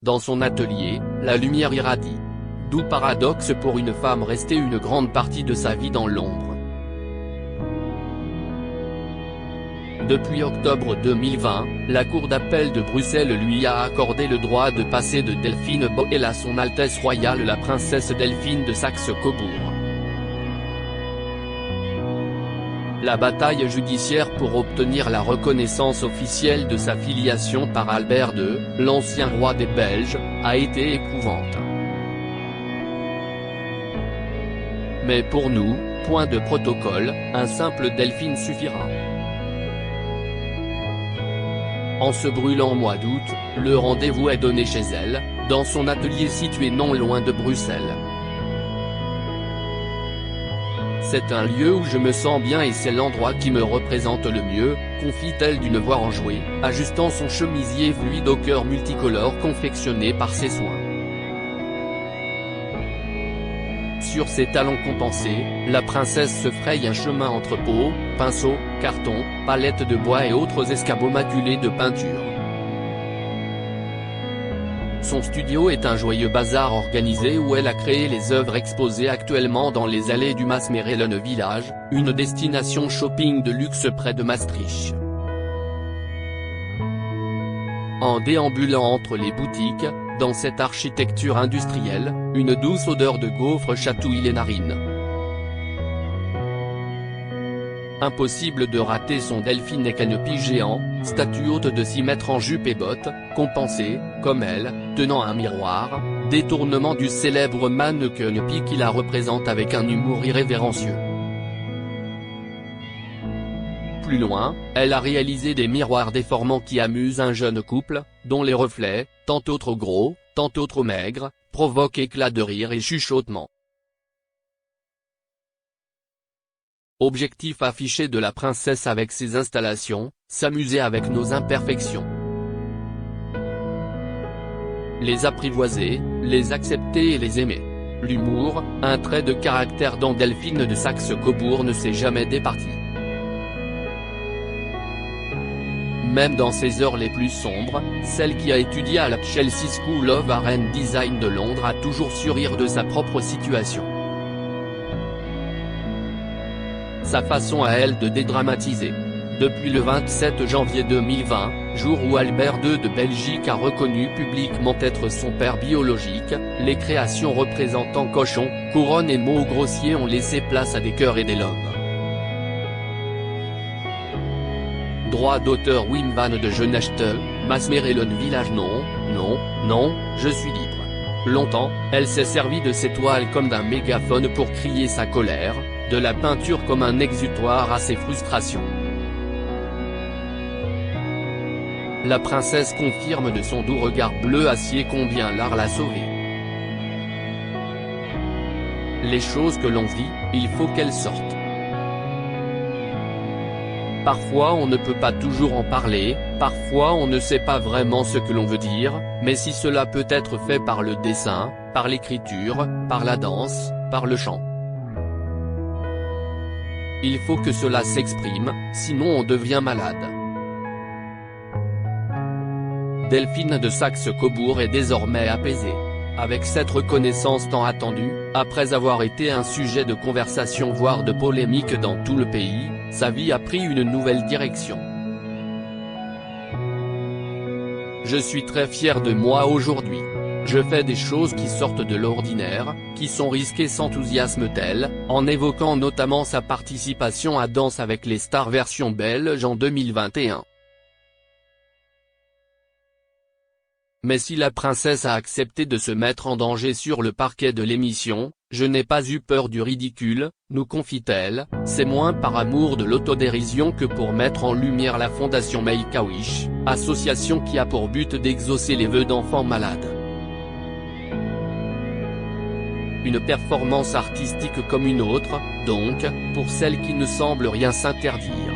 dans son atelier, la lumière irradie. Doux paradoxe pour une femme restée une grande partie de sa vie dans l'ombre. Depuis octobre 2020, la Cour d'appel de Bruxelles lui a accordé le droit de passer de Delphine Boel à son Altesse royale la princesse Delphine de Saxe-Cobourg. La bataille judiciaire pour obtenir la reconnaissance officielle de sa filiation par Albert II, l'ancien roi des Belges, a été éprouvante. Mais pour nous, point de protocole, un simple Delphine suffira. En ce brûlant mois d'août, le rendez-vous est donné chez elle, dans son atelier situé non loin de Bruxelles. C'est un lieu où je me sens bien et c'est l'endroit qui me représente le mieux, confie-t-elle d'une voix enjouée, ajustant son chemisier fluide au cœur multicolore confectionné par ses soins. Sur ses talons compensés, la princesse se fraye un chemin entre pots, pinceaux, cartons, palettes de bois et autres escabeaux maculés de peinture. Son studio est un joyeux bazar organisé où elle a créé les œuvres exposées actuellement dans les allées du Maasmechelen Village, une destination shopping de luxe près de Maastricht. En déambulant entre les boutiques, dans cette architecture industrielle, une douce odeur de gaufres chatouille les narines. Impossible de rater son Delphine et canopy géant, statue haute de 6 mètres en jupe et bottes, compensée, comme elle, tenant un miroir, détournement du célèbre mannequin qui la représente avec un humour irrévérencieux. Plus loin, elle a réalisé des miroirs déformants qui amusent un jeune couple, dont les reflets, tantôt trop gros, tantôt trop maigres, provoquent éclats de rire et chuchotements. Objectif affiché de la princesse avec ses installations, s'amuser avec nos imperfections. Les apprivoiser, les accepter et les aimer. L'humour, un trait de caractère dont Delphine de Saxe-Cobourg ne s'est jamais départie. Même dans ses heures les plus sombres, celle qui a étudié à la Chelsea School of Art and Design de Londres a toujours su rire de sa propre situation. Sa façon à elle de dédramatiser. Depuis le 27 janvier 2020, jour où Albert II de Belgique a reconnu publiquement être son père biologique, les créations représentant cochons, couronnes et mots grossiers ont laissé place à des cœurs et des loves. Droit d'auteur Wim van de Genechte, Maasmechelen Village. Non, non, non, je suis libre. Longtemps, elle s'est servie de ses toiles comme d'un mégaphone pour crier sa colère, de la peinture comme un exutoire à ses frustrations. La princesse confirme de son doux regard bleu acier combien l'art l'a sauvée. Les choses que l'on vit, il faut qu'elles sortent. Parfois on ne peut pas toujours en parler, parfois on ne sait pas vraiment ce que l'on veut dire, mais si cela peut être fait par le dessin, par l'écriture, par la danse, par le chant. Il faut que cela s'exprime, sinon on devient malade. Delphine de Saxe-Cobourg est désormais apaisée. Avec cette reconnaissance tant attendue, après avoir été un sujet de conversation voire de polémique dans tout le pays, sa vie a pris une nouvelle direction. Je suis très fier de moi aujourd'hui. Je fais des choses qui sortent de l'ordinaire, qui sont risquées, s'enthousiasme-t-elle, en évoquant notamment sa participation à Danse avec les stars version belge en 2021. Mais si la princesse a accepté de se mettre en danger sur le parquet de l'émission, je n'ai pas eu peur du ridicule, nous confie-t-elle, c'est moins par amour de l'autodérision que pour mettre en lumière la fondation Make-A-Wish, association qui a pour but d'exaucer les vœux d'enfants malades. Une performance artistique comme une autre, donc, pour celle qui ne semble rien s'interdire.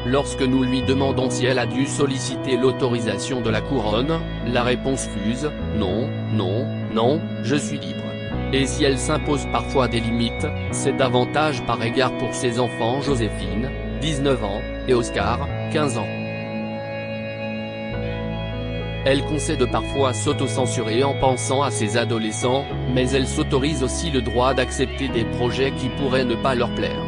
Lorsque nous lui demandons si elle a dû solliciter l'autorisation de la couronne, la réponse fuse, non, non, non, je suis libre. Et si elle s'impose parfois des limites, c'est davantage par égard pour ses enfants Joséphine, 19 ans, et Oscar, 15 ans. Elle concède parfois s'auto-censurer en pensant à ses adolescents, mais elle s'autorise aussi le droit d'accepter des projets qui pourraient ne pas leur plaire.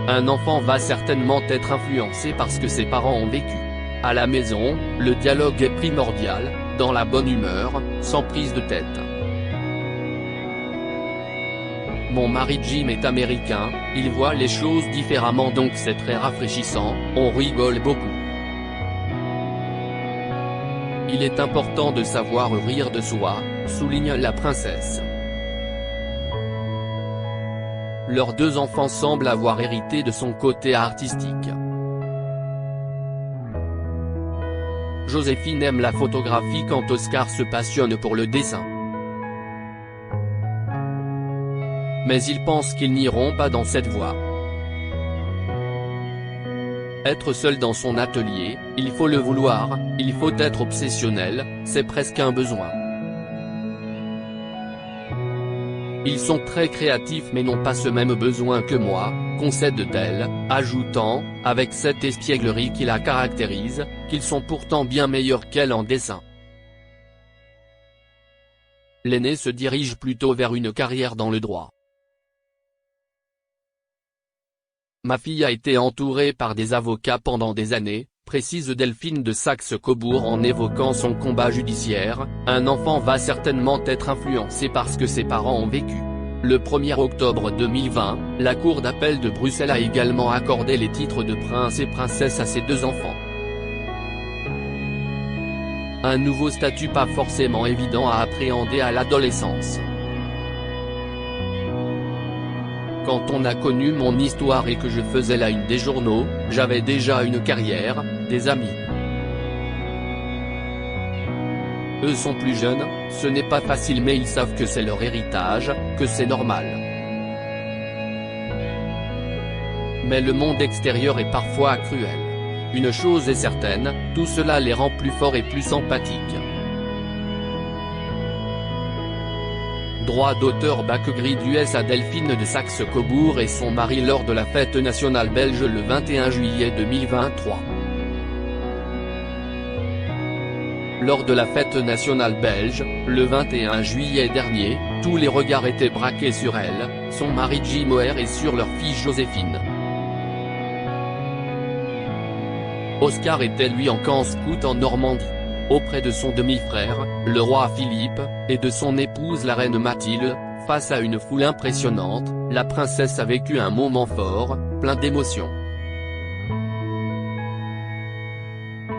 Un enfant va certainement être influencé par ce que ses parents ont vécu. À la maison, le dialogue est primordial, dans la bonne humeur, sans prise de tête. Mon mari Jim est américain, il voit les choses différemment donc c'est très rafraîchissant, on rigole beaucoup. Il est important de savoir rire de soi, souligne la princesse. Leurs 2 enfants semblent avoir hérité de son côté artistique. Joséphine aime la photographie quand Oscar se passionne pour le dessin. Mais il pense qu'ils n'iront pas dans cette voie. Être seul dans son atelier, il faut le vouloir, il faut être obsessionnel, c'est presque un besoin. Ils sont très créatifs mais n'ont pas ce même besoin que moi, concède-t-elle, ajoutant, avec cette espièglerie qui la caractérise, qu'ils sont pourtant bien meilleurs qu'elle en dessin. L'aîné se dirige plutôt vers une carrière dans le droit. Ma fille a été entourée par des avocats pendant des années, précise Delphine de Saxe-Cobourg en évoquant son combat judiciaire. Un enfant va certainement être influencé par ce que ses parents ont vécu. Le 1er octobre 2020, la Cour d'appel de Bruxelles a également accordé les titres de prince et princesse à ses 2 enfants. Un nouveau statut pas forcément évident à appréhender à l'adolescence. Quand on a connu mon histoire et que je faisais la une des journaux, j'avais déjà une carrière, des amis. Eux sont plus jeunes, ce n'est pas facile mais ils savent que c'est leur héritage, que c'est normal. Mais le monde extérieur est parfois cruel. Une chose est certaine, tout cela les rend plus forts et plus sympathiques. Droit d'auteur bac gris d'US à Delphine de Saxe-Cobourg et son mari lors de la fête nationale belge le 21 juillet 2023. Lors de la fête nationale belge, le 21 juillet dernier, tous les regards étaient braqués sur elle, son mari Jim O'Hare et sur leur fille Joséphine. Oscar était lui en camp scout en Normandie, auprès de son demi-frère, le roi Philippe, et de son épouse la reine Mathilde. Face à une foule impressionnante, la princesse a vécu un moment fort, plein d'émotions.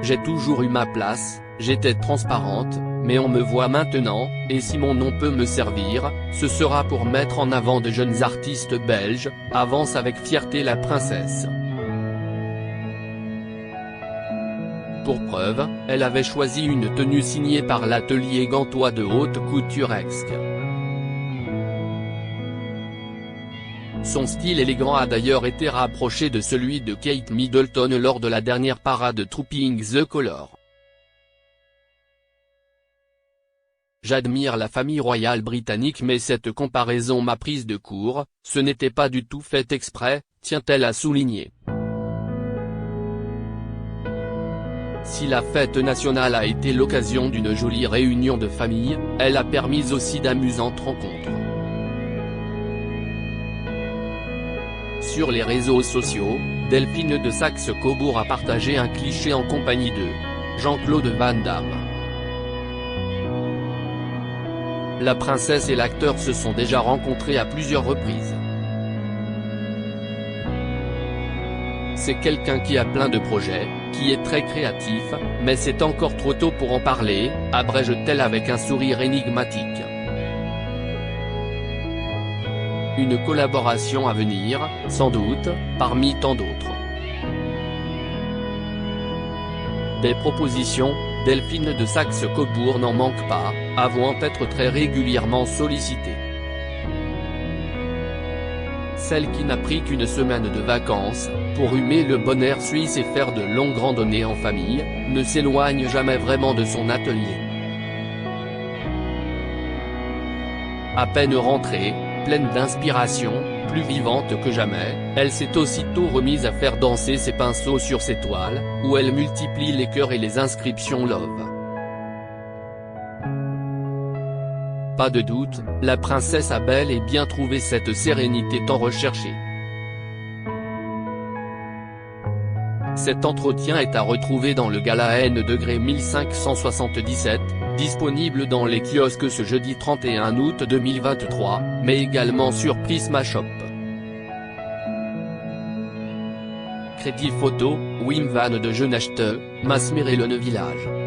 J'ai toujours eu ma place, j'étais transparente, mais on me voit maintenant, et si mon nom peut me servir, ce sera pour mettre en avant de jeunes artistes belges, avance avec fierté la princesse. Pour preuve, elle avait choisi une tenue signée par l'atelier gantois de haute couture Exq. Son style élégant a d'ailleurs été rapproché de celui de Kate Middleton lors de la dernière parade Trooping the Colour. J'admire la famille royale britannique mais cette comparaison m'a prise de court, ce n'était pas du tout fait exprès, tient-elle à souligner. Si la fête nationale a été l'occasion d'une jolie réunion de famille, elle a permis aussi d'amusantes rencontres. Sur les réseaux sociaux, Delphine de Saxe-Cobourg a partagé un cliché en compagnie de Jean-Claude Van Damme. La princesse et l'acteur se sont déjà rencontrés à plusieurs reprises. C'est quelqu'un qui a plein de projets, qui est très créatif, mais c'est encore trop tôt pour en parler, abrège-t-elle avec un sourire énigmatique. Une collaboration à venir, sans doute, parmi tant d'autres. Des propositions, Delphine de Saxe-Cobourg n'en manque pas, avouant être très régulièrement sollicitée. Celle qui n'a pris qu'une semaine de vacances, pour humer le bon air suisse et faire de longues randonnées en famille, ne s'éloigne jamais vraiment de son atelier. À peine rentrée, pleine d'inspiration, plus vivante que jamais, elle s'est aussitôt remise à faire danser ses pinceaux sur ses toiles, où elle multiplie les cœurs et les inscriptions love. Pas de doute, la princesse a bel et bien trouvé cette sérénité tant recherchée. Cet entretien est à retrouver dans le gala N° 1577, disponible dans les kiosques ce jeudi 31 août 2023, mais également sur Prisma Shop. Crédit photo, Wim Van de Jeune Acheteur, Masmere Le Village.